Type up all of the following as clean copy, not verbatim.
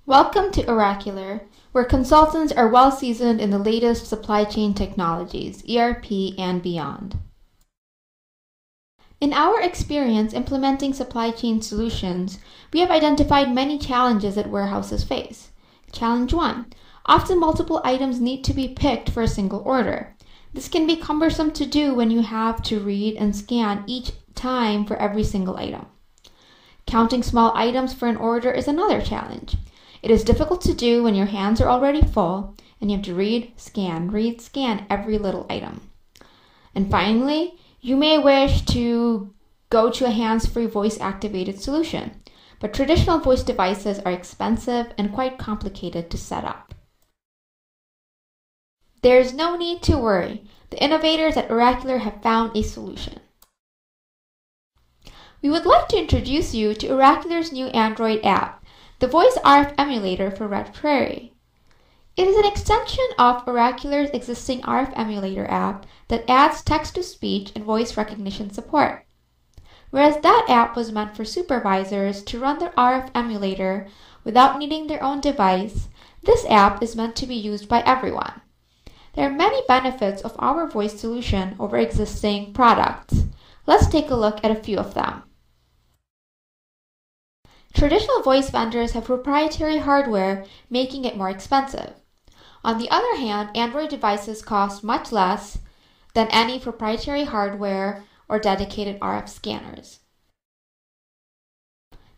Welcome to Oracular, where consultants are well seasoned in the latest supply chain technologies, ERP, and beyond. In our experience implementing supply chain solutions, we have identified many challenges that warehouses face. Challenge 1. Often multiple items need to be picked for a single order. This can be cumbersome to do when you have to read and scan each time for every single item. Counting small items for an order is another challenge. It is difficult to do when your hands are already full and you have to read, scan every little item. And finally, you may wish to go to a hands-free voice-activated solution, but traditional voice devices are expensive and quite complicated to set up. There is no need to worry. The innovators at Oracular have found a solution. We would like to introduce you to Oracular's new Android app, the Voice RF Emulator for RedPrairie. It is an extension of Oracular's existing RF Emulator app that adds text-to-speech and voice recognition support. Whereas that app was meant for supervisors to run their RF emulator without needing their own device, this app is meant to be used by everyone. There are many benefits of our voice solution over existing products. Let's take a look at a few of them. Traditional voice vendors have proprietary hardware, making it more expensive. On the other hand, Android devices cost much less than any proprietary hardware or dedicated RF scanners.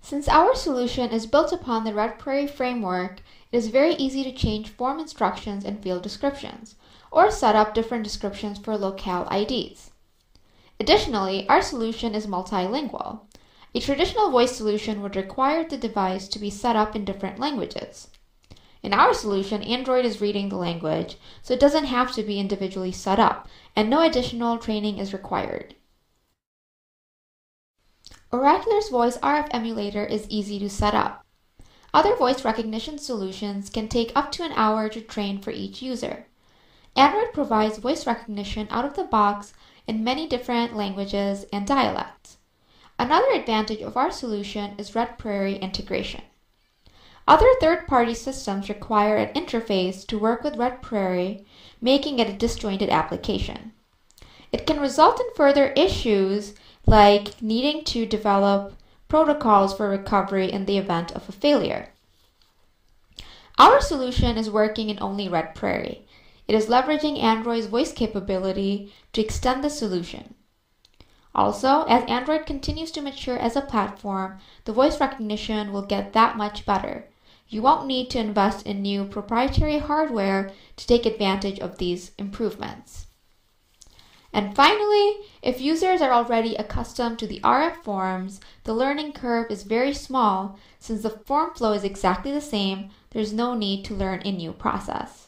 Since our solution is built upon the RedPrairie framework, it is very easy to change form instructions and field descriptions, or set up different descriptions for locale IDs. Additionally, our solution is multilingual. A traditional voice solution would require the device to be set up in different languages. In our solution, Android is reading the language, so it doesn't have to be individually set up, and no additional training is required. Oracular's Voice RF Emulator is easy to set up. Other voice recognition solutions can take up to an hour to train for each user. Android provides voice recognition out of the box in many different languages and dialects. Another advantage of our solution is RedPrairie integration. Other third-party systems require an interface to work with RedPrairie, making it a disjointed application. It can result in further issues like needing to develop protocols for recovery in the event of a failure. Our solution is working in only RedPrairie. It is leveraging Android's voice capability to extend the solution. Also, as Android continues to mature as a platform, the voice recognition will get that much better. You won't need to invest in new proprietary hardware to take advantage of these improvements. And finally, if users are already accustomed to the RF forms, the learning curve is very small. Since the form flow is exactly the same, there's no need to learn a new process.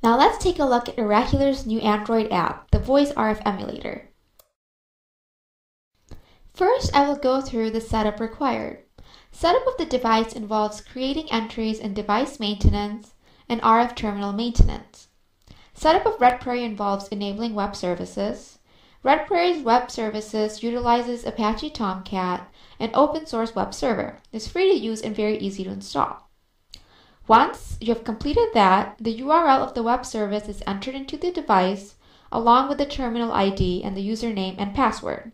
Now let's take a look at Oracular's new Android app, the Voice RF Emulator. First, I will go through the setup required. Setup of the device involves creating entries in device maintenance and RF terminal maintenance. Setup of RedPrairie involves enabling web services. RedPrairie's web services utilizes Apache Tomcat, an open source web server. It's free to use and very easy to install. Once you have completed that, the URL of the web service is entered into the device along with the terminal ID and the username and password.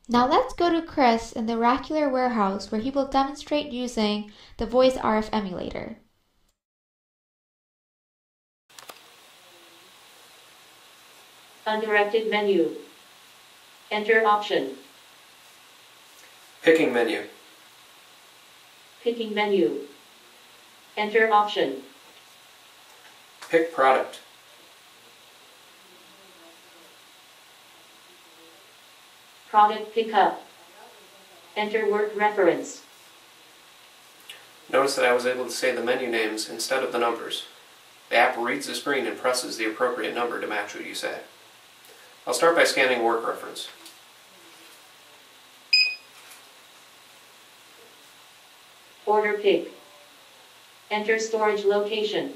Now let's go to Chris in the Oracular warehouse where he will demonstrate using the Voice RF Emulator. Undirected menu. Enter option. Picking menu. Picking menu. Enter option. Pick product. Product pickup. Enter word reference. Notice that I was able to say the menu names instead of the numbers. The app reads the screen and presses the appropriate number to match what you say. I'll start by scanning work reference. Order pick. Enter storage location.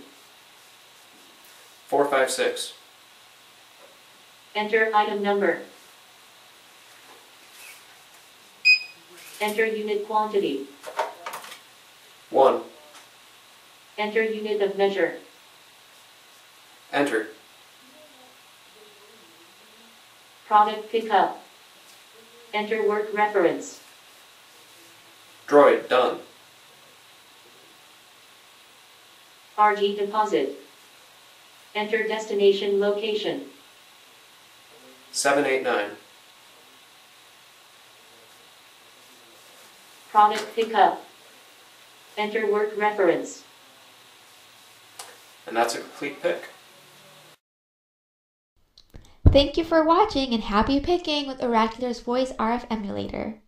456. Enter item number. Enter unit quantity. 1. Enter unit of measure. Enter. Product pickup. Enter work reference. Droid, done. RG deposit. Enter destination location. 789. Product pickup. Enter work reference. And that's a complete pick. Thank you for watching and happy picking with Oracular's Voice RF Emulator.